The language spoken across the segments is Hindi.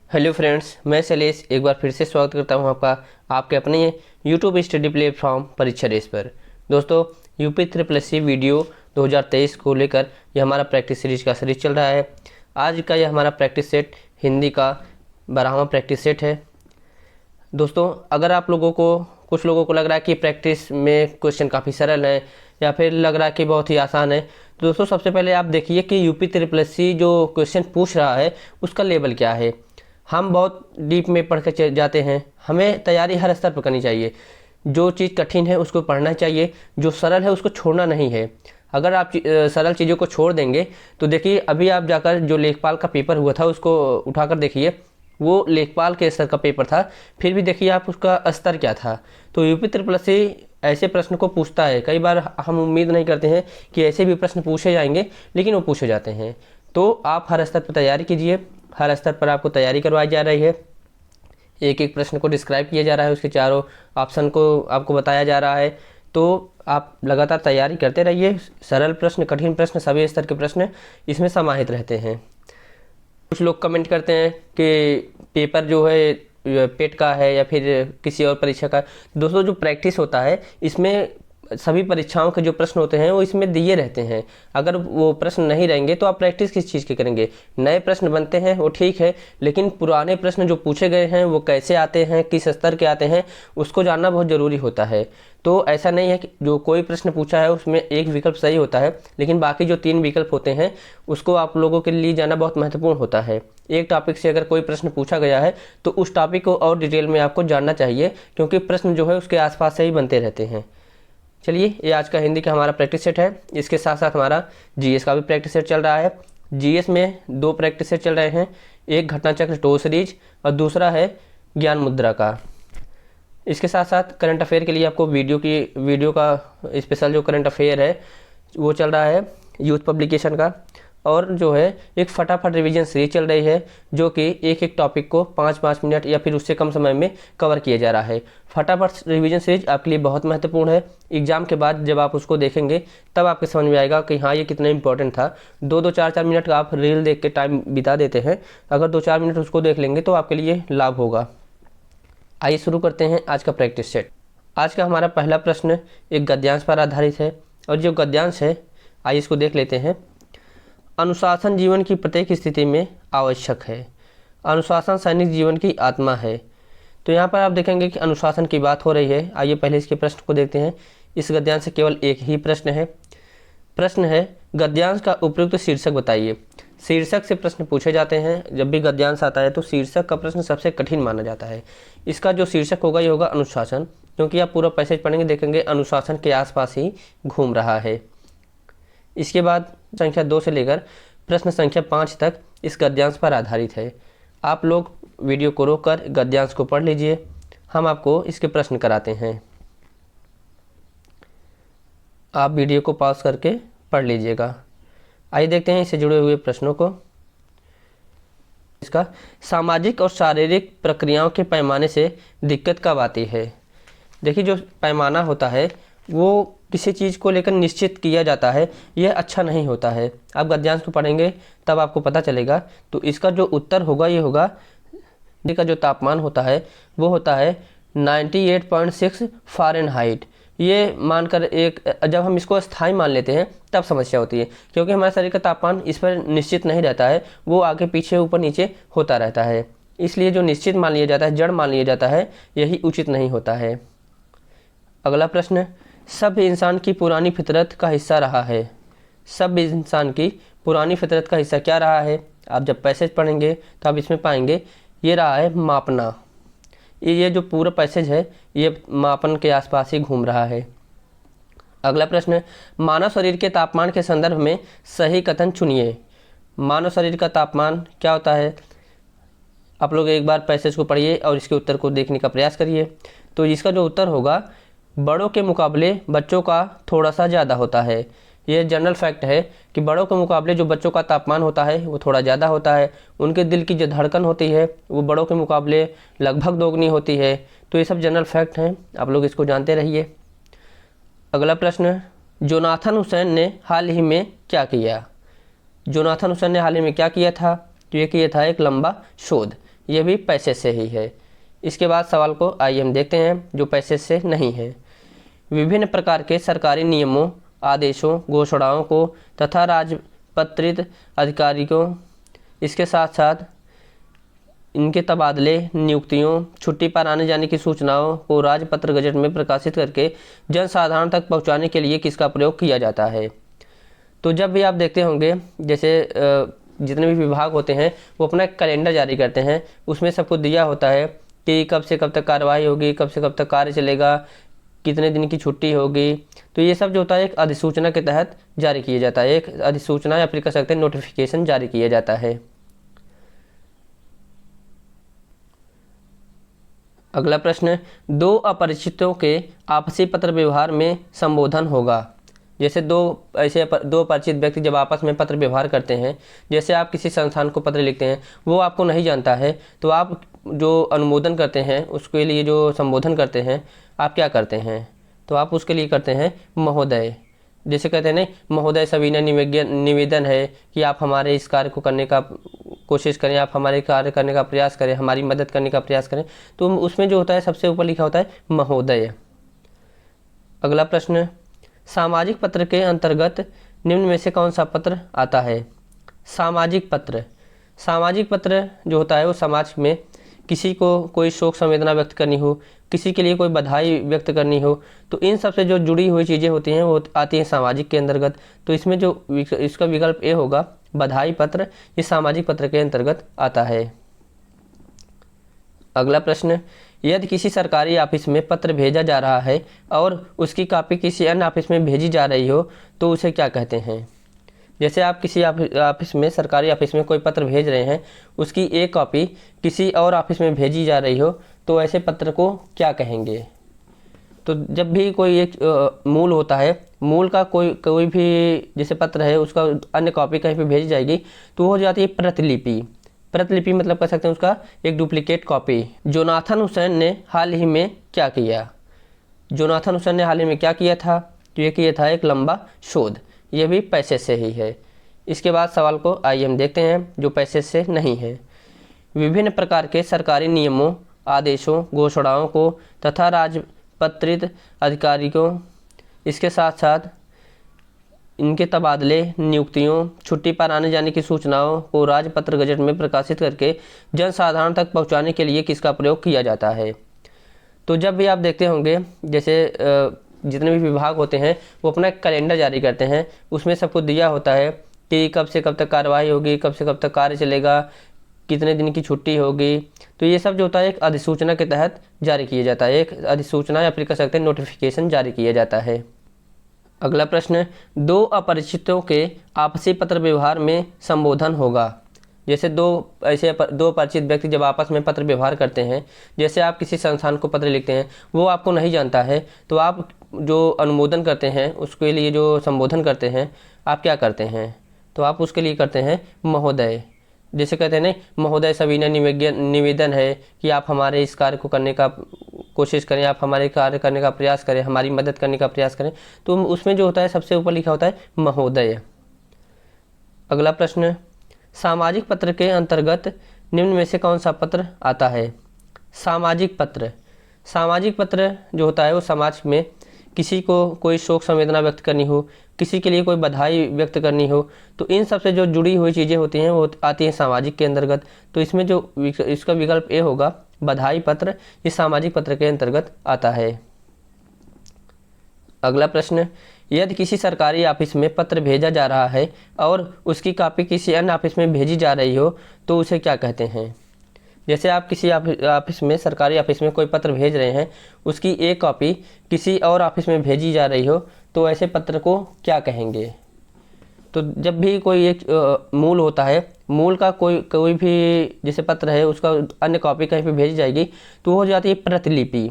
हेलो फ्रेंड्स, मैं शैलेश एक बार फिर से स्वागत करता हूं आपका आपके अपने YouTube study platform Pariksha race पर। दोस्तों, UP triple S C video 2023 को लेकर यह हमारा प्रैक्टिस सीरीज का सीरीज चल रहा है। आज का यह हमारा प्रैक्टिस सेट हिंदी का 12वां प्रैक्टिस सेट है। दोस्तों, अगर आप लोगों को कुछ लोगों को लग रहा है कि प्रैक्टिस में क्वेश्चन काफ़ी सरल है या फिर लग रहा है कि बहुत ही आसान है, तो दोस्तों सबसे पहले आप देखिए कि यूपी ट्रिपल एस सी जो क्वेश्चन पूछ रहा है उसका लेवल क्या है। हम बहुत डीप में पढ़ के जाते हैं, हमें तैयारी हर स्तर पर करनी चाहिए। जो चीज़ कठिन है उसको पढ़ना चाहिए, जो सरल है उसको छोड़ना नहीं है। अगर आप सरल चीज़ों को छोड़ देंगे तो देखिए, अभी आप जाकर जो लेखपाल का पेपर हुआ था उसको उठाकर देखिए, वो लेखपाल के स्तर का पेपर था, फिर भी देखिए आप उसका स्तर क्या था। तो यूपी ट्रिपल एस सी ऐसे प्रश्न को पूछता है। कई बार हम उम्मीद नहीं करते हैं कि ऐसे भी प्रश्न पूछे जाएंगे, लेकिन वो पूछे जाते हैं। तो आप हर स्तर पर तैयारी कीजिए, हर स्तर पर आपको तैयारी करवाई जा रही है। एक एक प्रश्न को डिस्क्राइब किया जा रहा है, उसके चारों ऑप्शन को आपको बताया जा रहा है। तो आप लगातार तैयारी करते रहिए। सरल प्रश्न, कठिन प्रश्न, सभी स्तर के प्रश्न इसमें समाहित रहते हैं। कुछ लोग कमेंट करते हैं कि पेपर जो है पेट का है या फिर किसी और परीक्षा का। दोस्तों, जो प्रैक्टिस होता है इसमें सभी परीक्षाओं के जो प्रश्न होते हैं वो इसमें दिए रहते हैं। अगर वो प्रश्न नहीं रहेंगे तो आप प्रैक्टिस किस चीज़ की करेंगे। नए प्रश्न बनते हैं वो ठीक है, लेकिन पुराने प्रश्न जो पूछे गए हैं वो कैसे आते हैं, किस स्तर के आते हैं, उसको जानना बहुत ज़रूरी होता है। तो ऐसा नहीं है कि जो कोई प्रश्न पूछा है उसमें एक विकल्प सही होता है, लेकिन बाकी जो 3 विकल्प होते हैं उसको आप लोगों के लिए जानना बहुत महत्वपूर्ण होता है। एक टॉपिक से अगर कोई प्रश्न पूछा गया है तो उस टॉपिक को और डिटेल में आपको जानना चाहिए, क्योंकि प्रश्न जो है उसके आसपास से ही बनते रहते हैं। चलिए, ये आज का हिंदी का हमारा प्रैक्टिस सेट है। इसके साथ साथ हमारा जीएस का भी प्रैक्टिस सेट चल रहा है। जीएस में 2 प्रैक्टिस सेट चल रहे हैं, एक घटना चक्र टो सीरीज और दूसरा है ज्ञान मुद्रा का। इसके साथ साथ करंट अफेयर के लिए आपको वीडियो का स्पेशल जो करंट अफेयर है वो चल रहा है यूथ पब्लिकेशन का। और जो है एक फटाफट रिवीजन सीरीज चल रही है, जो कि एक एक टॉपिक को 5-5 मिनट या फिर उससे कम समय में कवर किया जा रहा है। फटाफट रिवीजन सीरीज आपके लिए बहुत महत्वपूर्ण है। एग्जाम के बाद जब आप उसको देखेंगे तब आपको समझ में आएगा कि हाँ, ये कितना इंपॉर्टेंट था। 2-2, 4-4 मिनट का आप रील देख के टाइम बिता देते हैं, अगर 2-4 मिनट उसको देख लेंगे तो आपके लिए लाभ होगा। आइए शुरू करते हैं आज का प्रैक्टिस सेट। आज का हमारा पहला प्रश्न एक गद्यांश पर आधारित है, और जो गद्यांश है आइए इसको देख लेते हैं। अनुशासन जीवन की प्रत्येक स्थिति में आवश्यक है। अनुशासन सैनिक जीवन की आत्मा है। तो यहाँ पर आप देखेंगे कि अनुशासन की बात हो रही है। आइए पहले इसके प्रश्न को देखते हैं। इस गद्यांश से केवल एक ही प्रश्न है। प्रश्न है, गद्यांश का उपयुक्त शीर्षक बताइए। शीर्षक से प्रश्न पूछे जाते हैं। जब भी गद्यांश आता है तो शीर्षक का प्रश्न सबसे कठिन माना जाता है। इसका जो शीर्षक होगा ये होगा अनुशासन, क्योंकि आप पूरा पैसेज पढ़ेंगे देखेंगे अनुशासन के आसपास ही घूम रहा है। इसके बाद संख्या 2 से लेकर प्रश्न संख्या 5 तक इस गद्यांश पर आधारित है। आप लोग वीडियो को रोककर गद्यांश को पढ़ लीजिए, हम आपको इसके प्रश्न कराते हैं। आप वीडियो को पॉज करके पढ़ लीजिएगा। आइए देखते हैं इससे जुड़े हुए प्रश्नों को। इसका सामाजिक और शारीरिक प्रक्रियाओं के पैमाने से दिक्कत कब आती है। देखिए, जो पैमाना होता है वो किसी चीज़ को लेकर निश्चित किया जाता है, यह अच्छा नहीं होता है। आप गद्यांश को पढ़ेंगे तब आपको पता चलेगा। तो इसका जो उत्तर होगा ये होगा, का जो तापमान होता है वो होता है 98.6 फ़ारेनहाइट। ये मानकर जब हम इसको स्थायी मान लेते हैं तब समस्या होती है, क्योंकि हमारे शरीर का तापमान इस पर निश्चित नहीं रहता है, वो आगे पीछे ऊपर नीचे होता रहता है। इसलिए जो निश्चित मान लिया जाता है, जड़ मान लिया जाता है, यही उचित नहीं होता है। अगला प्रश्न, सब इंसान की पुरानी फितरत का हिस्सा रहा है। सब इंसान की पुरानी फितरत का हिस्सा क्या रहा है। आप जब पैसेज पढ़ेंगे तो आप इसमें पाएंगे ये रहा है मापना। ये जो पूरा पैसेज है ये मापन के आसपास ही घूम रहा है। अगला प्रश्न, मानव शरीर के तापमान के संदर्भ में सही कथन चुनिए। मानव शरीर का तापमान क्या होता है। आप लोग एक बार पैसेज को पढ़िए और इसके उत्तर को देखने का प्रयास करिए। तो इसका जो उत्तर होगा, बड़ों के मुकाबले बच्चों का थोड़ा सा ज़्यादा होता है। ये जनरल फैक्ट है कि बड़ों के मुकाबले जो बच्चों का तापमान होता है वो थोड़ा ज़्यादा होता है। उनके दिल की जो धड़कन होती है वो बड़ों के मुकाबले लगभग दोगुनी होती है। तो ये सब जनरल फैक्ट हैं, आप लोग इसको जानते रहिए। अगला प्रश्न, जोनाथन हुसैन ने हाल ही में क्या किया। जोनाथन हुसैन ने हाल ही में क्या किया था। तो ये किया था एक लंबा शोध। ये भी पैसे से ही है। इसके बाद सवाल को आइए हम देखते हैं जो पैसे से नहीं है। विभिन्न प्रकार के सरकारी नियमों, आदेशों, घोषणाओं को तथा राजपत्रित अधिकारियों, इसके साथ साथ इनके तबादले, नियुक्तियों, छुट्टी पर आने जाने की सूचनाओं को राजपत्र गजट में प्रकाशित करके जनसाधारण तक पहुंचाने के लिए किसका प्रयोग किया जाता है। तो जब भी आप देखते होंगे जैसे जितने भी विभाग होते हैं वो अपना एक कैलेंडर जारी करते हैं, उसमें सब कुछ दिया होता है कि कब से कब तक कार्रवाई होगी, कब से कब तक कार्य चलेगा, कितने दिन की छुट्टी होगी। तो ये सब जो होता है एक अधिसूचना के तहत जारी किया जाता है, एक अधिसूचना या फिर कह सकते हैं नोटिफिकेशन जारी किया जाता है। अगला प्रश्न, दो अपरिचितों के आपसी पत्र व्यवहार में संबोधन होगा। जैसे दो परिचित व्यक्ति जब आपस में पत्र व्यवहार करते हैं, जैसे आप किसी संस्थान को पत्र लिखते हैं, वो आपको नहीं जानता है, तो आप जो अनुमोदन करते हैं उसके लिए जो संबोधन करते हैं आप क्या करते हैं, तो आप उसके लिए करते हैं महोदय। जैसे कहते हैं नहीं, महोदय सविनय निवेदन है कि आप हमारे इस कार्य को करने का कोशिश करें, आप हमारे कार्य करने का प्रयास करें, हमारी मदद करने का प्रयास करें, तो उसमें जो होता है सबसे ऊपर लिखा होता है महोदय। अगला प्रश्न, सामाजिक पत्र के अंतर्गत निम्न में से कौन सा पत्र आता है। सामाजिक पत्र जो होता है वो समाज में किसी को कोई शोक संवेदना व्यक्त करनी हो, किसी के लिए कोई बधाई व्यक्त करनी हो, तो इन सब से जो जुड़ी हुई चीज़ें होती हैं वो आती हैं सामाजिक के अंतर्गत। तो इसमें जो इसका विकल्प ए होगा बधाई पत्र, ये सामाजिक पत्र के अंतर्गत आता है। अगला प्रश्न, यदि किसी सरकारी ऑफिस में पत्र भेजा जा रहा है और उसकी कॉपी किसी अन्य ऑफिस में भेजी जा रही हो तो उसे क्या कहते हैं। जैसे आप किसी ऑफिस में, सरकारी ऑफिस में कोई पत्र भेज रहे हैं, उसकी एक कॉपी किसी और ऑफिस में भेजी जा रही हो तो ऐसे पत्र को क्या कहेंगे। तो जब भी कोई एक मूल होता है, मूल का कोई भी जैसे पत्र है उसका अन्य कॉपी कहीं पे भेजी जाएगी तो वो हो जाती है प्रतिलिपि। प्रतिलिपि मतलब कह सकते हैं उसका एक डुप्लीकेट कॉपी। जोनाथन हुसैन ने हाल ही में क्या किया। जोनाथन हुसैन ने हाल ही में क्या किया था, तो ये किया था एक लंबा शोध। ये भी पैसे से ही है। इसके बाद सवाल को आइए हम देखते हैं जो पैसे से नहीं है। विभिन्न प्रकार के सरकारी नियमों, आदेशों, घोषणाओं को तथा राजपत्रित अधिकारियों, इसके साथ साथ इनके तबादले, नियुक्तियों, छुट्टी पर आने जाने की सूचनाओं को राजपत्र गजट में प्रकाशित करके जनसाधारण तक पहुंचाने के लिए किसका प्रयोग किया जाता है। तो जब भी आप देखते होंगे जैसे जितने भी विभाग होते हैं वो अपना एक कैलेंडर जारी करते हैं, उसमें सब कुछ दिया होता है कि कब से कब तक कार्रवाई होगी, कब से कब तक कार्य चलेगा, कितने दिन की छुट्टी होगी। तो ये सब जो होता है एक अधिसूचना के तहत जारी किया जाता है, एक अधिसूचना या फिर कह सकते हैं नोटिफिकेशन जारी किया जाता है। अगला प्रश्न, दो अपरिचितों के आपसी पत्र व्यवहार में संबोधन होगा। जैसे दो परिचित व्यक्ति जब आपस में पत्र व्यवहार करते हैं, जैसे आप किसी संस्थान को पत्र लिखते हैं, वो आपको नहीं जानता है, तो आप जो अनुमोदन करते हैं उसके लिए जो संबोधन करते हैं आप क्या करते हैं, तो आप उसके लिए करते हैं महोदय। जैसे कहते हैं नहीं, महोदय सविनय निवेदन है कि आप हमारे इस कार्य को करने का कोशिश करें, आप हमारे कार्य करने का प्रयास करें, हमारी मदद करने का प्रयास करें, तो उसमें जो होता है सबसे ऊपर लिखा होता है महोदय। अगला प्रश्न, सामाजिक पत्र के अंतर्गत निम्न में से कौन सा पत्र आता है। सामाजिक पत्र जो होता है वो समाज में किसी को कोई शोक संवेदना व्यक्त करनी हो, किसी के लिए कोई बधाई व्यक्त करनी हो, तो इन सब से जो जुड़ी हुई चीज़ें होती हैं वो आती हैं सामाजिक के अंतर्गत। तो इसमें जो इसका विकल्प ए होगा बधाई पत्र, ये सामाजिक पत्र के अंतर्गत आता है। अगला प्रश्न, यदि किसी सरकारी ऑफिस में पत्र भेजा जा रहा है और उसकी कॉपी किसी अन्य ऑफिस में भेजी जा रही हो तो उसे क्या कहते हैं। जैसे आप किसी ऑफिस में, सरकारी ऑफिस में कोई पत्र भेज रहे हैं, उसकी एक कॉपी किसी और ऑफिस में भेजी जा रही हो तो ऐसे पत्र को क्या कहेंगे। तो जब भी कोई एक मूल होता है, मूल का कोई भी जैसे पत्र है उसका अन्य कॉपी कहीं पे भेजी जाएगी तो वो हो जाती है प्रतिलिपि।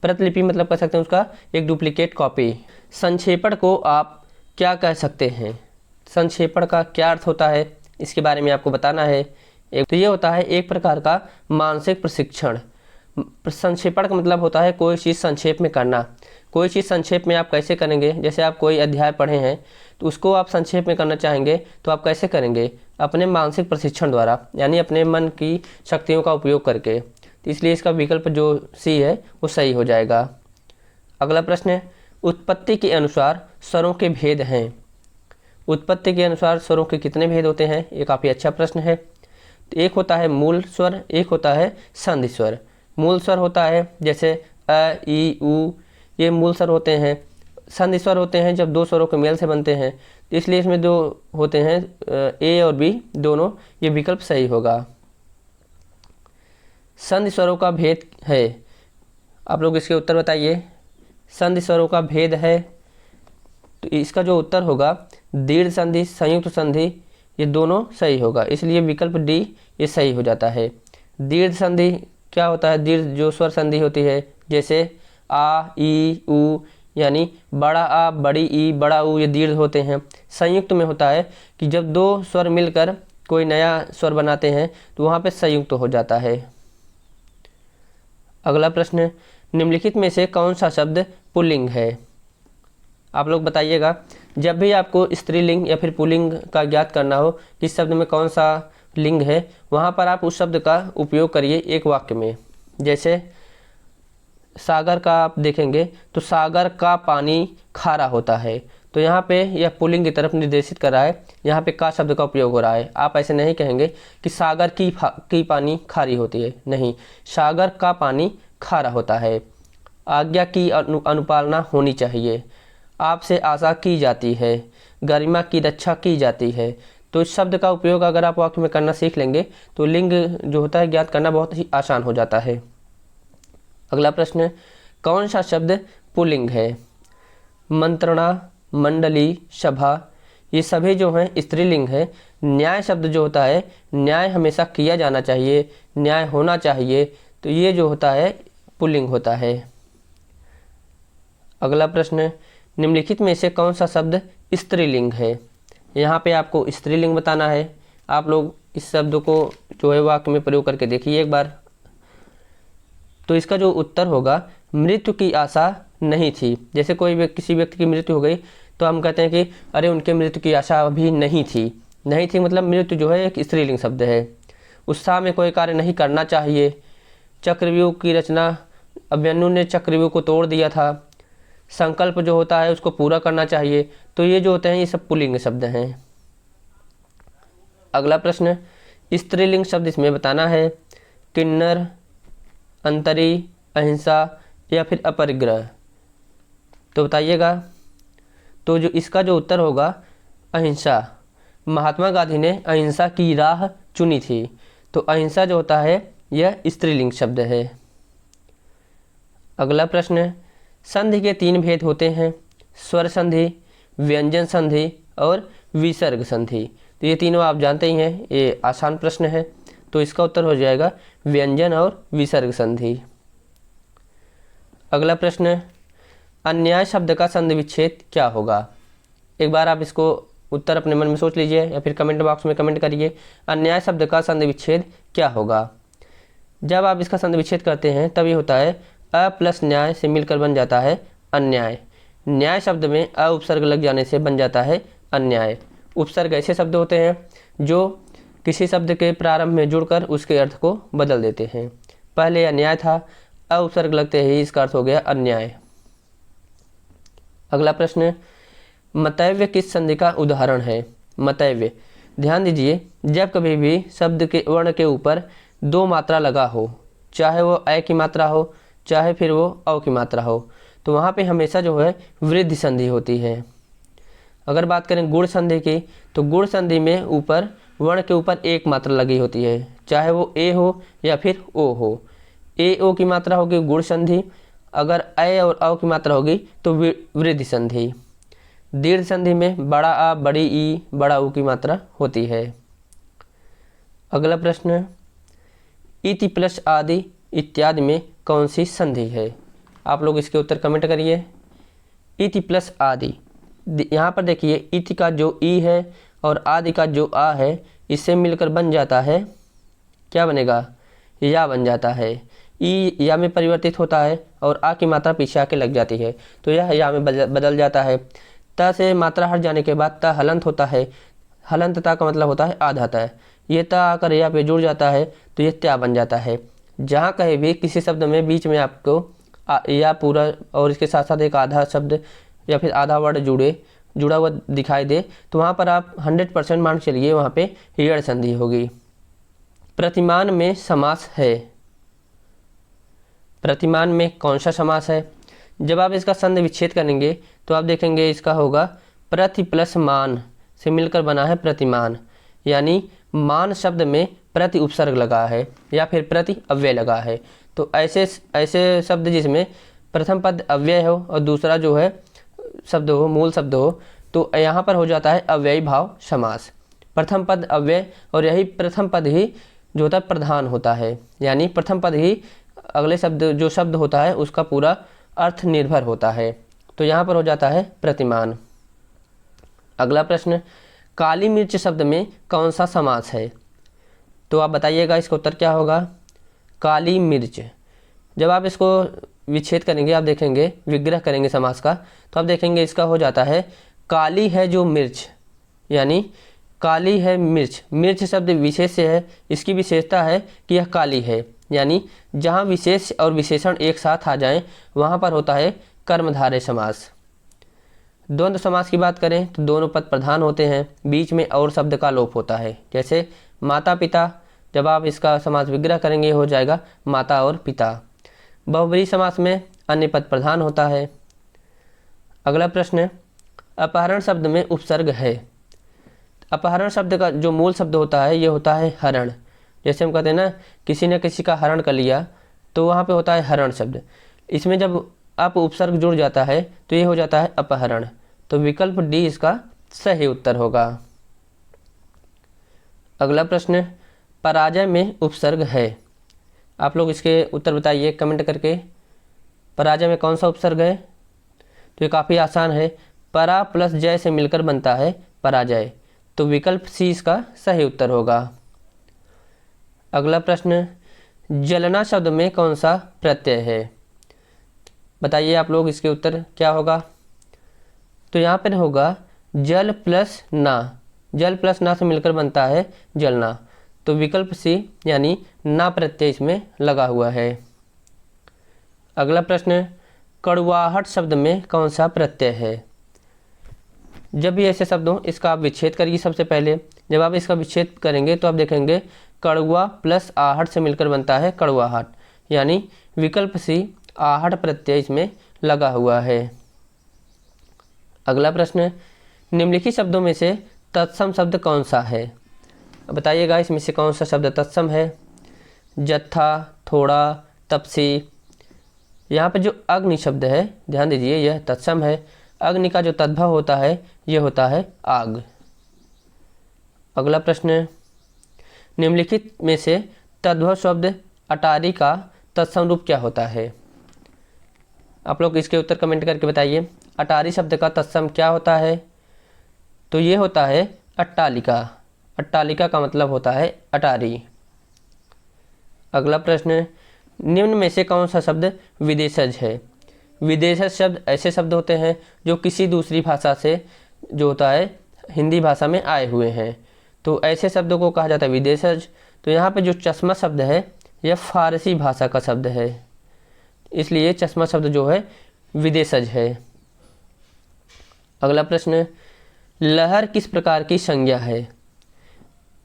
प्रतिलिपि मतलब कह सकते हैं उसका एक डुप्लीकेट कॉपी। संक्षेपण को आप क्या कह सकते हैं। संक्षेपण का क्या अर्थ होता है इसके बारे में आपको बताना है। तो ये होता है एक प्रकार का मानसिक प्रशिक्षण। संक्षेपण का मतलब होता है कोई चीज़ संक्षेप में करना। कोई चीज़ संक्षेप में आप कैसे करेंगे, जैसे आप कोई अध्याय पढ़े हैं तो उसको आप संक्षेप में करना चाहेंगे तो आप कैसे करेंगे, अपने मानसिक प्रशिक्षण द्वारा, यानी अपने मन की शक्तियों का उपयोग करके। तो इसलिए इसका विकल्प जो सी है वो सही हो जाएगा। अगला प्रश्न है, उत्पत्ति के अनुसार स्वरों के भेद हैं। उत्पत्ति के अनुसार स्वरों के कितने भेद होते हैं? ये काफ़ी अच्छा प्रश्न है। तो एक होता है मूल स्वर, एक होता है संधि स्वर। मूल स्वर होता है जैसे अ, ई, उ, ये मूल स्वर होते हैं। संधि स्वर होते हैं जब दो स्वरों के मेल से बनते हैं। तो इसलिए इसमें जो होते हैं ए और बी दोनों, ये विकल्प सही होगा। संधि स्वरों का भेद है, आप लोग इसके उत्तर बताइए। संधि स्वरों का भेद है, तो इसका जो उत्तर होगा दीर्घ संधि, संयुक्त संधि, ये दोनों सही होगा। इसलिए विकल्प डी ये सही हो जाता है। दीर्घ संधि क्या होता है? दीर्घ जो स्वर संधि होती है, जैसे आ, ई, उ, यानी बड़ा आ, बड़ी ई, बड़ा उ, ये दीर्घ होते हैं। संयुक्त में होता है कि जब दो स्वर मिलकर कोई नया स्वर बनाते हैं तो वहाँ पे संयुक्त हो जाता है। अगला प्रश्न, निम्नलिखित में से कौन सा शब्द पुल्लिंग है? आप लोग बताइएगा। जब भी आपको स्त्रीलिंग या फिर पुल्लिंग का ज्ञात करना हो कि इस शब्द में कौन सा लिंग है, वहाँ पर आप उस शब्द का उपयोग करिए एक वाक्य में। जैसे सागर का आप देखेंगे तो सागर का पानी खारा होता है, तो यहाँ पे यह पुल्लिंग की तरफ निर्देशित कर रहा है। यहाँ पे का शब्द का उपयोग हो रहा है। आप ऐसे नहीं कहेंगे कि सागर की पानी खारी होती है, नहीं, सागर का पानी खारा होता है। आज्ञा की अनुपालना होनी चाहिए। आपसे आशा की जाती है। गरिमा की रक्षा की जाती है। तो इस शब्द का उपयोग अगर आप वाक्य में करना सीख लेंगे तो लिंग जो होता है ज्ञात करना बहुत ही आसान हो जाता है। अगला प्रश्न, कौन सा शब्द पुल्लिंग है? मंत्रणा, मंडली, सभा, ये सभी जो हैं स्त्रीलिंग है। न्याय शब्द जो होता है, न्याय हमेशा किया जाना चाहिए, न्याय होना चाहिए, तो ये जो होता है पुल्लिंग होता है। अगला प्रश्न, निम्नलिखित में से कौन सा शब्द स्त्रीलिंग है? यहाँ पे आपको स्त्रीलिंग बताना है। आप लोग इस शब्द को जो है वाक्य में प्रयोग करके देखिए एक बार। तो इसका जो उत्तर होगा, मृत्यु की आशा नहीं थी। जैसे किसी व्यक्ति की मृत्यु हो गई तो हम कहते हैं कि अरे उनके मृत्यु की आशा अभी नहीं थी। नहीं थी मतलब मृत्यु जो है एक स्त्रीलिंग शब्द है। उत्साह में कोई कार्य नहीं करना चाहिए। चक्रव्यूह की रचना, अभिमन्यु ने चक्रव्यूह को तोड़ दिया था। संकल्प जो होता है उसको पूरा करना चाहिए। तो ये जो होते हैं ये सब पुल्लिंग शब्द हैं। अगला प्रश्न, स्त्रीलिंग शब्द इसमें बताना है। किन्नर, अंतरी, अहिंसा या फिर अपरिग्रह, तो बताइएगा। तो जो इसका जो उत्तर होगा अहिंसा। महात्मा गांधी ने अहिंसा की राह चुनी थी। तो अहिंसा जो होता है यह स्त्रीलिंग शब्द है। अगला प्रश्न, संधि के 3 भेद होते हैं, स्वर संधि, व्यंजन संधि और विसर्ग संधि। तो ये तीनों आप जानते ही हैं, ये आसान प्रश्न है। तो इसका उत्तर हो जाएगा व्यंजन और विसर्ग संधि। अगला प्रश्न, अन्याय शब्द का संधि विच्छेद क्या होगा? एक बार आप इसको उत्तर अपने मन में सोच लीजिए या फिर कमेंट बॉक्स में कमेंट करिए। अन्याय शब्द का संधि विच्छेद क्या होगा? जब आप इसका संधि विच्छेद करते हैं तब ये होता है अ प्लस न्याय से मिलकर बन जाता है अन्याय। न्याय शब्द में अ उपसर्ग लग जाने से बन जाता है अन्याय। उपसर्ग ऐसे शब्द होते हैं जो किसी शब्द के प्रारंभ में जुड़कर उसके अर्थ को बदल देते हैं। पहले अन्याय था, अ उपसर्ग लगते ही इसका अर्थ हो गया अन्याय। अगला प्रश्न, मतैव्य किस संधि का उदाहरण है? मतैव्य, ध्यान दीजिए, जब कभी भी शब्द के वर्ण के ऊपर 2 मात्रा लगा हो, चाहे वो अ की मात्रा हो चाहे फिर वो औ की मात्रा हो, तो वहाँ पे हमेशा जो है वृद्धि संधि होती है। अगर बात करें गुण संधि की, तो गुण संधि में ऊपर वर्ण के ऊपर 1 मात्रा लगी होती है, चाहे वो ए हो या फिर ओ हो। ए ओ की मात्रा होगी गुण संधि, अगर अ और औ की मात्रा होगी तो वृद्धि संधि। दीर्घ संधि में बड़ा आ, बड़ी ई, बड़ा ऊ की मात्रा होती है। अगला प्रश्न, इति प्लस आदि इत्यादि में कौन सी संधि है? आप लोग इसके उत्तर कमेंट करिए। इति प्लस आदि, यहाँ पर देखिए इति का जो ई है और आदि का जो आ है, इससे मिलकर बन जाता है, क्या बनेगा? या बन जाता है। ई या में परिवर्तित होता है और आ की मात्रा पीछे आके लग जाती है, तो यह या में बदल जाता है। त से मात्रा हट जाने के बाद त हलंत होता है। हलंतता का मतलब होता है आधातः। ये ता आकर या पे जुड़ जाता है तो ये त्या बन जाता है। जहाँ कहीं भी किसी शब्द में बीच में आपको या पूरा और इसके साथ साथ एक आधा शब्द या फिर आधा वर्ड जुड़ा हुआ दिखाई दे तो वहाँ पर आप 100% मान चलिए वहाँ पे ऋण संधि होगी। प्रतिमान में समास है। प्रतिमान में कौन सा समास है? जब आप इसका संधि विच्छेद करेंगे तो आप देखेंगे इसका होगा प्रति प्लस मान से मिलकर बना है प्रतिमान, यानी मान शब्द में प्रति उपसर्ग लगा है या फिर प्रति अव्यय लगा है। तो ऐसे शब्द जिसमें प्रथम पद अव्यय हो और दूसरा जो है शब्द हो, मूल शब्द हो, तो यहाँ पर हो जाता है अव्ययी भाव समास। प्रथम पद अव्यय और यही प्रथम पद ही जो होता है प्रधान होता है, यानी प्रथम पद ही अगले शब्द जो शब्द होता है उसका पूरा अर्थ निर्भर होता है। तो यहाँ पर हो जाता है प्रतिमान। अगला प्रश्न, काली मिर्च शब्द में कौन सा समास है? तो आप बताइएगा इसका उत्तर क्या होगा। काली मिर्च, जब आप इसको विच्छेद करेंगे, आप देखेंगे विग्रह करेंगे समास का, तो आप देखेंगे इसका हो जाता है काली है जो मिर्च, यानी काली है मिर्च। मिर्च शब्द विशेष से है, इसकी विशेषता है कि यह काली है, यानी जहाँ विशेष और विशेषण एक साथ आ जाएं वहाँ पर होता है कर्मधारय समास। द्वंद्व समास की बात करें तो दोनों पद प्रधान होते हैं, बीच में और शब्द का लोप होता है। जैसे माता पिता, जब आप इसका समास विग्रह करेंगे हो जाएगा माता और पिता। बहुब्रीहि समास में अन्य पद प्रधान होता है। अगला प्रश्न, अपहरण शब्द में उपसर्ग है। अपहरण शब्द का जो मूल शब्द होता है ये होता है हरण। जैसे हम कहते हैं ना किसी ने किसी का हरण कर लिया, तो वहाँ पे होता है हरण शब्द। इसमें जब आप उपसर्ग जुड़ जाता है तो ये हो जाता है अपहरण। तो विकल्प डी इसका सही उत्तर होगा। अगला प्रश्न, पराजय में उपसर्ग है। आप लोग इसके उत्तर बताइए कमेंट करके। पराजय में कौन सा उपसर्ग है? तो ये काफ़ी आसान है, परा प्लस जय से मिलकर बनता है पराजय। तो विकल्प सी इसका सही उत्तर होगा। अगला प्रश्न, जलना शब्द में कौन सा प्रत्यय है? बताइए आप लोग इसके उत्तर क्या होगा। तो यहाँ पर होगा जल प्लस ना। जल प्लस ना से मिलकर बनता है जलना। तो विकल्प सी यानी ना प्रत्यय इसमें लगा हुआ है। अगला प्रश्न, कड़वाहट शब्द में कौन सा प्रत्यय है? जब भी ऐसे शब्द हो इसका आप विच्छेद करिए। सबसे पहले जब आप इसका विच्छेद करेंगे तो आप देखेंगे कड़वा प्लस आहट से मिलकर बनता है कड़वाहट, यानी विकल्प सी आहट प्रत्यय इसमें लगा हुआ है। अगला प्रश्न, निम्नलिखित शब्दों में से तत्सम शब्द कौन सा है? बताइएगा इसमें से कौन सा शब्द तत्सम है। जत्था, थोड़ा, तपसी। यहाँ पर जो अग्नि शब्द है ध्यान दीजिए यह तत्सम है। अग्नि का जो तद्भव होता है यह होता है आग। अगला प्रश्न, निम्नलिखित में से तद्भव शब्द अटारी का तत्सम रूप क्या होता है? आप लोग इसके उत्तर कमेंट करके बताइए। अटारी शब्द का तत्सम क्या होता है? तो ये होता है अट्टालिका। अट्टालिका का मतलब होता है अटारी। अगला प्रश्न, निम्न में से कौन सा शब्द विदेशज है? विदेशज शब्द ऐसे शब्द होते हैं जो किसी दूसरी भाषा से जो होता है हिंदी भाषा में आए हुए हैं, तो ऐसे शब्दों को कहा जाता है विदेशज। तो यहाँ पे जो चश्मा शब्द है यह फारसी भाषा का शब्द है, इसलिए चश्मा शब्द जो है विदेशज है। अगला प्रश्न, लहर किस प्रकार की संज्ञा है?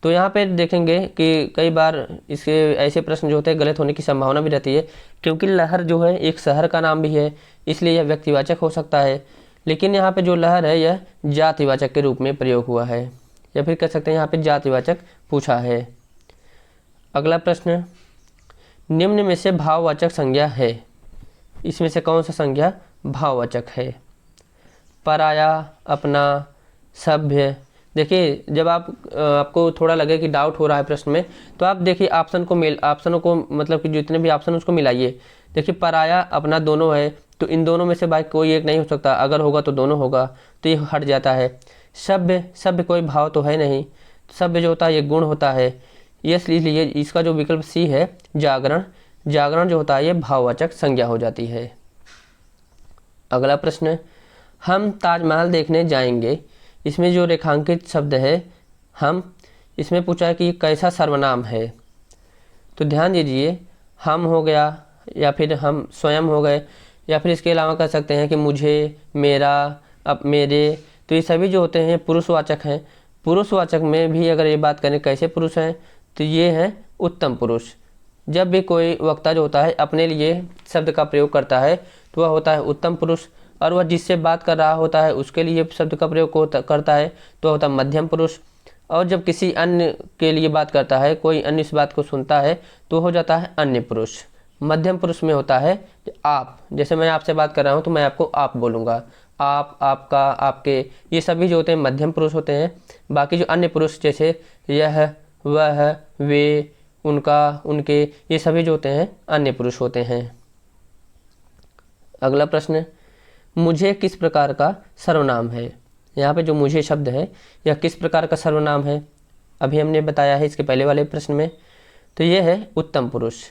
तो यहाँ पे देखेंगे कि कई बार इसके ऐसे प्रश्न जो होते हैं गलत होने की संभावना भी रहती है, क्योंकि लहर जो है एक शहर का नाम भी है, इसलिए यह व्यक्तिवाचक हो सकता है। लेकिन यहाँ पे जो लहर है यह जातिवाचक के रूप में प्रयोग हुआ है, या फिर कह सकते हैं यहाँ पे जातिवाचक पूछा है। अगला प्रश्न, निम्न में से भाववाचक संज्ञा है। इसमें से कौन सा संज्ञा भाववाचक है? पराया, अपना, सभ्य। देखिए जब आपको थोड़ा लगे कि डाउट हो रहा है प्रश्न में, तो आप देखिए ऑप्शनों को मतलब कि जितने भी ऑप्शन उसको मिलाइए। देखिए पराया, अपना दोनों है, तो इन दोनों में से भाई कोई एक नहीं हो सकता, अगर होगा तो दोनों होगा, तो ये हट जाता है। सभ्य कोई भाव तो है नहीं, सभ्य जो होता है ये गुण होता है, इसलिए इसका जो विकल्प सी है जागरण जो होता है ये भाववाचक संज्ञा हो जाती है। अगला प्रश्न, हम ताजमहल देखने जाएंगे। इसमें जो रेखांकित शब्द है हम, इसमें पूछा है कि ये कैसा सर्वनाम है। तो ध्यान दीजिए, हम हो गया या फिर हम स्वयं हो गए, या फिर इसके अलावा कह सकते हैं कि मुझे, मेरा, अब मेरे। तो ये सभी जो होते हैं पुरुषवाचक हैं। पुरुषवाचक में भी अगर ये बात करें कैसे पुरुष हैं, तो ये हैं उत्तम पुरुष। जब भी कोई वक्ता जो होता है अपने लिए शब्द का प्रयोग करता है तो वह होता है उत्तम पुरुष, और वह जिससे बात कर रहा होता है उसके लिए शब्द का प्रयोग करता है तो वह होता है मध्यम पुरुष। और जब किसी अन्य के लिए बात करता है, कोई अन्य इस बात को सुनता है तो हो जाता है अन्य पुरुष। मध्यम पुरुष में होता है आप, जैसे मैं आपसे बात कर रहा हूँ तो मैं आपको आप बोलूँगा, आप, आपका, आपके, ये सभी जो होते हैं मध्यम पुरुष होते हैं। बाकी जो अन्य पुरुष जैसे यह, वह, वे, उनका, उनके, ये सभी जो होते हैं अन्य पुरुष होते हैं। अगला प्रश्न, मुझे किस प्रकार का सर्वनाम है। यहाँ पे जो मुझे शब्द है यह किस प्रकार का सर्वनाम है, अभी हमने बताया है इसके पहले वाले प्रश्न में। तो ये है उत्तम पुरुष।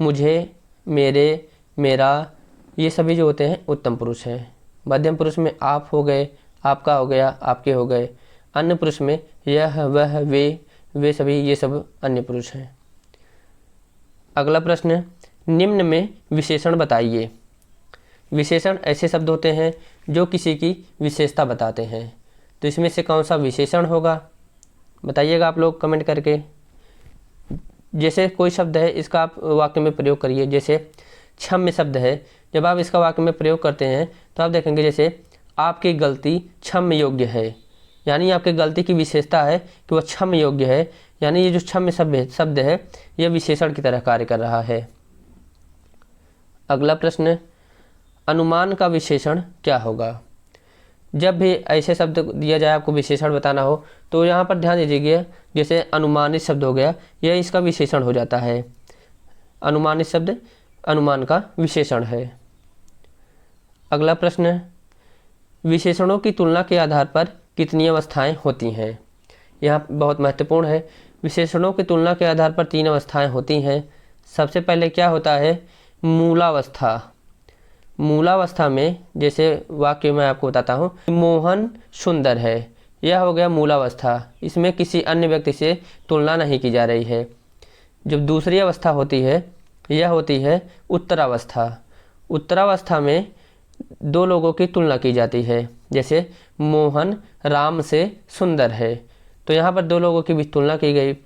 मुझे, मेरे, मेरा, ये सभी जो होते हैं उत्तम पुरुष हैं। मध्यम पुरुष में आप हो गए, आपका हो गया, आपके हो गए। अन्य पुरुष में यह, वह, वे सभी, ये सब अन्य पुरुष हैं। अगला प्रश्न, निम्न में विशेषण बताइए। विशेषण ऐसे शब्द होते हैं जो किसी की विशेषता बताते हैं। तो इसमें से कौन सा विशेषण होगा, बताइएगा आप लोग कमेंट करके। जैसे कोई शब्द है, इसका आप वाक्य में प्रयोग करिए। जैसे क्षम्य शब्द है, जब आप इसका वाक्य में प्रयोग करते हैं तो आप देखेंगे जैसे आपकी गलती क्षम्य योग्य है, यानी आपकी गलती की विशेषता है कि वह क्षम्य योग्य है, यानी ये जो क्षम्य शब्द है यह विशेषण की तरह कार्य कर रहा है। अगला प्रश्न, अनुमान का विशेषण क्या होगा। जब भी ऐसे शब्द दिया जाए आपको विशेषण बताना हो तो यहाँ पर ध्यान दीजिए, जैसे अनुमानित शब्द हो गया, यह इसका विशेषण हो जाता है। अनुमानित शब्द अनुमान का विशेषण है। अगला प्रश्न, विशेषणों की तुलना के आधार पर कितनी अवस्थाएं होती हैं। यह बहुत महत्वपूर्ण है। विशेषणों की तुलना के आधार पर 3 अवस्थाएं होती हैं। सबसे पहले क्या होता है, मूलावस्था। मूलावस्था में जैसे वाक्य मैं आपको बताता हूँ, मोहन सुंदर है, यह हो गया मूलावस्था। इसमें किसी अन्य व्यक्ति से तुलना नहीं की जा रही है। जब दूसरी अवस्था होती है यह होती है उत्तरावस्था। उत्तरावस्था में 2 लोगों की तुलना की जाती है। जैसे मोहन राम से सुंदर है, तो यहाँ पर 2 लोगों की भी तुलना की गई।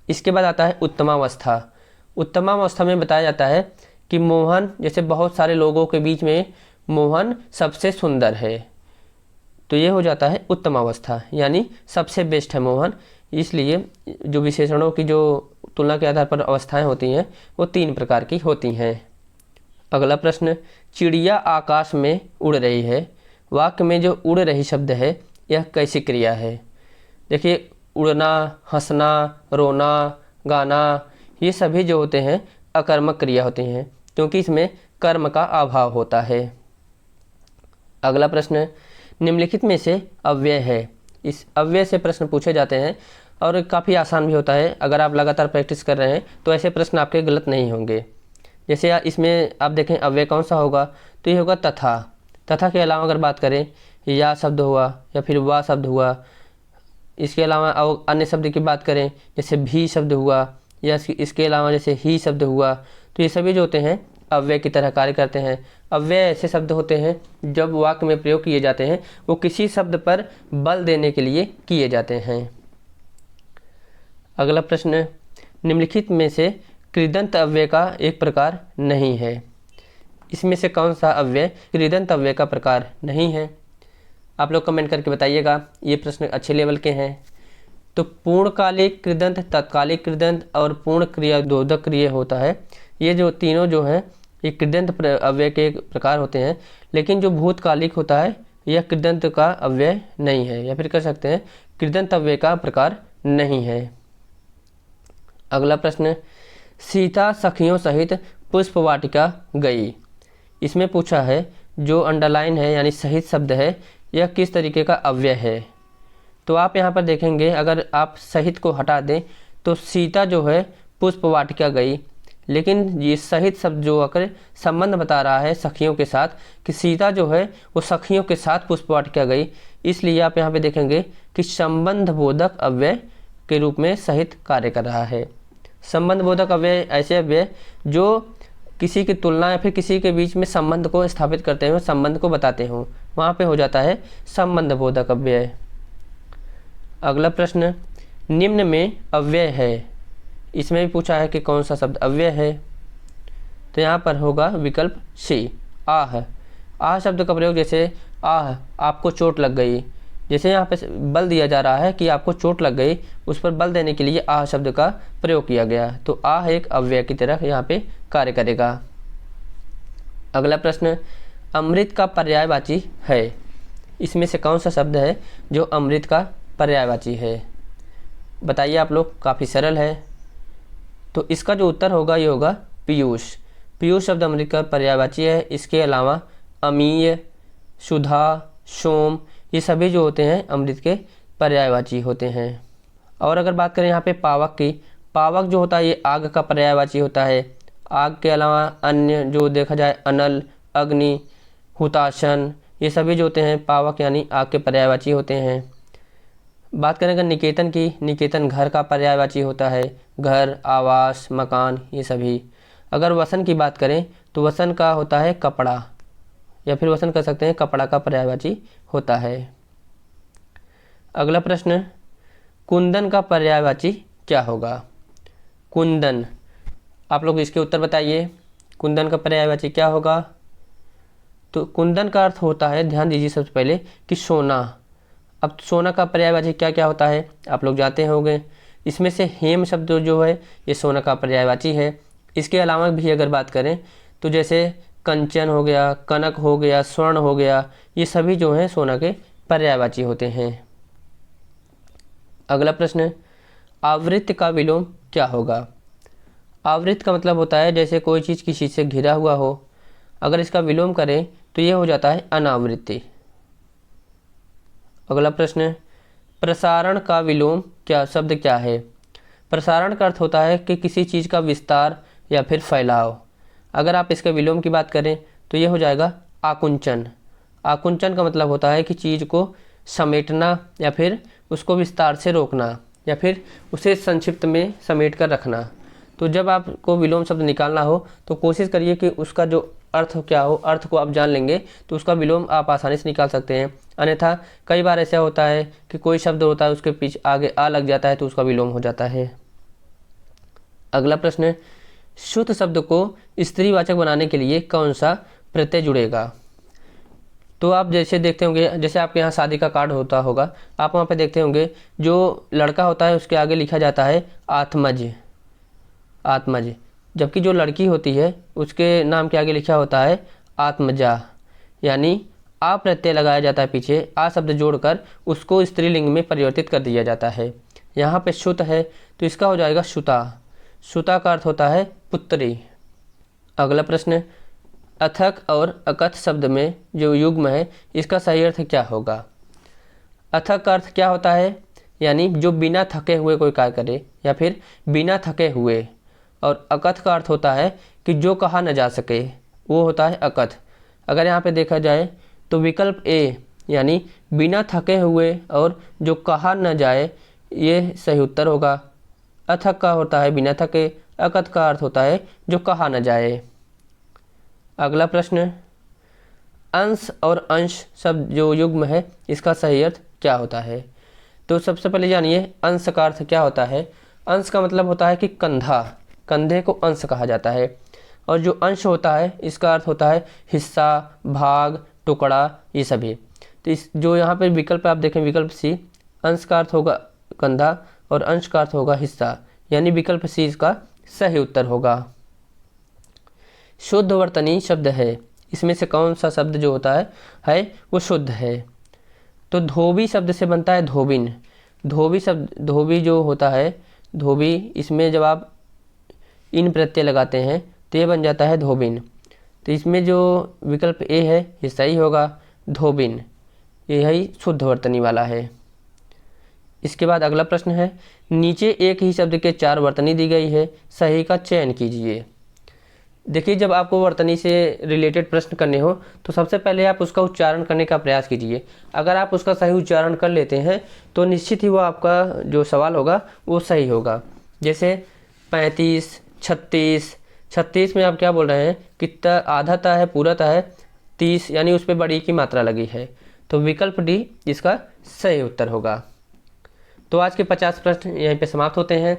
इसके बाद आता है उत्तमावस्था। उत्तमावस्था में बताया जाता है कि मोहन, जैसे बहुत सारे लोगों के बीच में मोहन सबसे सुंदर है, तो ये हो जाता है उत्तमावस्था, यानी सबसे बेस्ट है मोहन। इसलिए जो विशेषणों की जो तुलना के आधार पर अवस्थाएं होती हैं वो 3 प्रकार की होती हैं। अगला प्रश्न, चिड़िया आकाश में उड़ रही है। वाक्य में जो उड़ रही शब्द है यह कैसी क्रिया है। देखिए, उड़ना, हंसना, रोना, गाना, ये सभी जो होते हैं अकर्मक क्रिया होती हैं, क्योंकि इसमें कर्म का अभाव होता है। अगला प्रश्न, निम्नलिखित में से अव्यय है। इस अव्यय से प्रश्न पूछे जाते हैं और काफ़ी आसान भी होता है। अगर आप लगातार प्रैक्टिस कर रहे हैं तो ऐसे प्रश्न आपके गलत नहीं होंगे। जैसे इसमें आप देखें अव्यय कौन सा होगा, तो ये होगा तथा। तथा के अलावा अगर बात करें, या शब्द हुआ या फिर वा शब्द हुआ। इसके अलावा अन्य शब्द की बात करें, जैसे भी शब्द हुआ, या इसके अलावा जैसे ही शब्द हुआ, तो ये सभी जो होते हैं अव्यय की तरह कार्य करते हैं। अव्यय ऐसे शब्द होते हैं जब वाक्य में प्रयोग किए जाते हैं वो किसी शब्द पर बल देने के लिए किए जाते हैं। अगला प्रश्न, निम्नलिखित में से कृदंत अव्यय का एक प्रकार नहीं है। इसमें से कौन सा अव्यय कृदंत अव्यय का प्रकार नहीं है, आप लोग कमेंट करके बताइएगा। ये प्रश्न अच्छे लेवल के हैं। तो पूर्णकालिक कृदंत, तत्कालिक कृदंत और पूर्ण क्रिया द्योतक क्रिया होता है। ये जो तीनों जो हैं ये कृदंत अव्यय के प्रकार होते हैं, लेकिन जो भूतकालिक होता है यह कृदंत का अव्यय नहीं है, या फिर कह सकते हैं कृदंत अव्यय का प्रकार नहीं है। अगला प्रश्न, सीता सखियों सहित पुष्प वाटिका गई। इसमें पूछा है जो अंडरलाइन है यानी सहित शब्द है यह किस तरीके का अव्यय है। तो आप यहाँ पर देखेंगे, अगर आप सहित को हटा दें तो सीता जो है पुष्प वाटिका गई, लेकिन ये सहित शब्द जो आकर संबंध बता रहा है सखियों के साथ, कि सीता जो है वो सखियों के साथ पुष्प वाटिका गई, इसलिए आप यहाँ पे देखेंगे कि संबंध बोधक अव्यय के रूप में सहित कार्य कर रहा है। संबंध बोधक अव्यय ऐसे अव्यय जो किसी की तुलना या फिर किसी के बीच में संबंध को स्थापित करते हो, संबंध को बताते हो, वहाँ पे हो जाता है संबंध बोधक अव्यय। अगला प्रश्न, निम्न में अव्यय है, इसमें भी पूछा है कि कौन सा शब्द अव्यय है, तो यहाँ पर होगा विकल्प सी, आह। आह शब्द का प्रयोग जैसे आह आपको चोट लग गई, जैसे यहाँ पे बल दिया जा रहा है कि आपको चोट लग गई, उस पर बल देने के लिए आह शब्द का प्रयोग किया गया, तो आह एक अव्यय की तरह यहाँ पे कार्य करेगा। अगला प्रश्न, अमृत का पर्यायवाची है, इसमें से कौन सा शब्द है जो अमृत का पर्यायवाची है, बताइए आप लोग, काफ़ी सरल है। तो इसका जो उत्तर होगा ये होगा पीयूष। पीयूष शब्द अमृत का पर्यायवाची है। इसके अलावा अमीय, सुधा, सोम, ये सभी जो होते हैं अमृत के पर्यायवाची होते हैं। और अगर बात करें यहाँ पे पावक की, पावक जो होता है ये आग का पर्यायवाची होता है। आग के अलावा अन्य जो देखा जाए अनल, अग्नि, हुताशन, ये सभी जो होते हैं पावक यानी आग के पर्यायवाची होते हैं। बात करें अगर निकेतन की, निकेतन घर का पर्यायवाची होता है, घर, आवास, मकान, ये सभी। अगर वसन की बात करें तो वसन का होता है कपड़ा, या फिर वसन कह सकते हैं कपड़ा का पर्यायवाची होता है। अगला प्रश्न, कुंदन का पर्यायवाची क्या होगा? कुंदन, आप लोग इसके उत्तर बताइए, कुंदन का पर्यायवाची क्या होगा? तो कुंदन का अर्थ होता है, ध्यान दीजिए सबसे पहले, कि सोना। अब सोना का पर्यायवाची क्या क्या होता है आप लोग जानते होंगे। इसमें से हेम शब्द जो है ये सोना का पर्यायवाची है। इसके अलावा भी अगर बात करें तो जैसे कंचन हो गया, कनक हो गया, स्वर्ण हो गया, ये सभी जो हैं सोना के पर्यायवाची होते हैं। अगला प्रश्न, आवृत्त का विलोम क्या होगा? आवृत्त का मतलब होता है जैसे कोई चीज़ किसी से घिरा हुआ हो, अगर इसका विलोम करें तो ये हो जाता है अनावृत्ति। अगला प्रश्न, प्रसारण का विलोम क्या शब्द क्या है? प्रसारण का अर्थ होता है कि किसी चीज़ का विस्तार या फिर फैलाव। अगर आप इसके विलोम की बात करें तो ये हो जाएगा आकुंचन। आकुंचन का मतलब होता है कि चीज़ को समेटना या फिर उसको विस्तार से रोकना या फिर उसे संक्षिप्त में समेट कर रखना। तो जब आपको विलोम शब्द निकालना हो तो कोशिश करिए कि उसका जो अर्थ क्या हो, अर्थ को आप जान लेंगे तो उसका विलोम आप आसानी से निकाल सकते हैं। अन्यथा कई बार ऐसा होता है कि कोई शब्द होता है उसके पीछे आगे आ लग जाता है तो उसका विलोम हो जाता है। अगला प्रश्न, शुद्ध शब्द को स्त्रीवाचक बनाने के लिए कौन सा प्रत्यय जुड़ेगा? तो आप जैसे देखते होंगे, जैसे आपके यहाँ शादी का कार्ड होता होगा, आप वहाँ पे देखते होंगे जो लड़का होता है उसके आगे लिखा जाता है आत्मज, आत्मज, जबकि जो लड़की होती है उसके नाम के आगे लिखा होता है आत्मजा, यानी आ प्रत्यय लगाया जाता है पीछे, आ शब्द जोड़कर उसको स्त्रीलिंग में परिवर्तित कर दिया जाता है। यहाँ पे शुत है तो इसका हो जाएगा शुता। शुता का अर्थ होता है पुत्री। अगला प्रश्न, अथक और अकथ शब्द में जो युग्म है इसका सही अर्थ क्या होगा? अथक का अर्थ क्या होता है? यानी जो बिना थके हुए कोई कार्य करे या फिर बिना थके हुए। और अकथ का अर्थ होता है कि जो कहा न जा सके, वो होता है अकथ। अगर यहाँ पे देखा जाए तो विकल्प ए यानी बिना थके हुए और जो कहा न जाए ये सही उत्तर होगा। अथक का होता है बिना थके, अकथ का अर्थ होता है जो कहा न जाए। अगला प्रश्न, अंश और अंश शब्द जो युग्म है इसका सही अर्थ क्या होता है? तो सबसे पहले जानिए अंश का अर्थ क्या होता है। अंश का मतलब होता है कि कंधा, कंधे को अंश कहा जाता है। और जो अंश होता है इसका अर्थ होता है हिस्सा, भाग, टुकड़ा, ये सभी। तो इस जो यहाँ पर विकल्प आप देखें, विकल्प सी, अंश का अर्थ होगा कंधा और अंश का अर्थ होगा हिस्सा, यानी विकल्प सी इसका सही उत्तर होगा। शुद्ध वर्तनी शब्द है, इसमें से कौन सा शब्द जो होता है वो शुद्ध है? तो धोबी शब्द से बनता है धोबिन। धोबी शब्द, धोबी जो होता है धोबी, इसमें जब आप इन प्रत्यय लगाते हैं तो ये बन जाता है धोबिन। तो इसमें जो विकल्प ए है ये सही होगा, धोबिन, यही शुद्ध वर्तनी वाला है। इसके बाद अगला प्रश्न है, नीचे एक ही शब्द के 4 वर्तनी दी गई है, सही का चयन कीजिए। देखिए, जब आपको वर्तनी से रिलेटेड प्रश्न करने हो तो सबसे पहले आप उसका उच्चारण करने का प्रयास कीजिए। अगर आप उसका सही उच्चारण कर लेते हैं तो निश्चित ही वो आपका जो सवाल होगा वो सही होगा। जैसे 35, 36, 36 में आप क्या बोल रहे हैं कि त आधा ता है, पूरा ता है, 30 यानी उस पर बड़ी की मात्रा लगी है, तो विकल्प डी इसका सही उत्तर होगा। तो आज के 50 प्रश्न यहीं पे समाप्त होते हैं।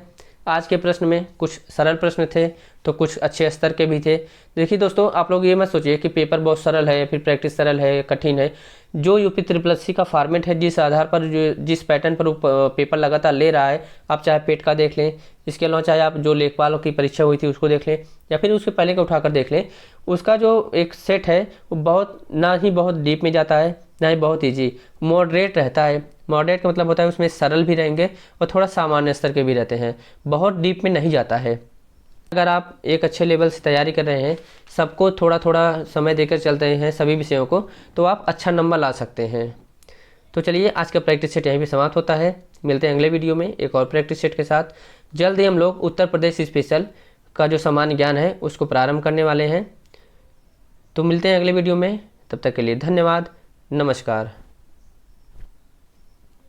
आज के प्रश्न में कुछ सरल प्रश्न थे तो कुछ अच्छे स्तर के भी थे। देखिए दोस्तों, आप लोग ये मत सोचिए कि पेपर बहुत सरल है, फिर प्रैक्टिस सरल है, कठिन है। जो यूपी ट्रिपल एस सी का फॉर्मेट है, जिस आधार पर जो जिस पैटर्न पर वो पेपर लगातार ले रहा है, आप चाहे पेट का देख लें, इसके अलावा चाहे आप जो लेखपालों की परीक्षा हुई थी उसको देख लें, या फिर उसके पहले का उठाकर देख लें, उसका जो एक सेट है वो बहुत ना ही बहुत डीप में जाता है, ना ही बहुत ईजी, मॉडरेट रहता है। मॉडरेट का मतलब होता है उसमें सरल भी रहेंगे और थोड़ा सामान्य स्तर के भी रहते हैं, बहुत डीप में नहीं जाता है। अगर आप एक अच्छे लेवल से तैयारी कर रहे हैं, सबको थोड़ा थोड़ा समय देकर चलते हैं सभी विषयों को, तो आप अच्छा नंबर ला सकते हैं। तो चलिए, आज का प्रैक्टिस सेट यहीं पे समाप्त होता है। मिलते हैं अगले वीडियो में एक और प्रैक्टिस सेट के साथ। जल्द ही हम लोग उत्तर प्रदेश स्पेशल का जो सामान्य ज्ञान है उसको प्रारंभ करने वाले हैं। तो मिलते हैं अगले वीडियो में, तब तक के लिए धन्यवाद, नमस्कार।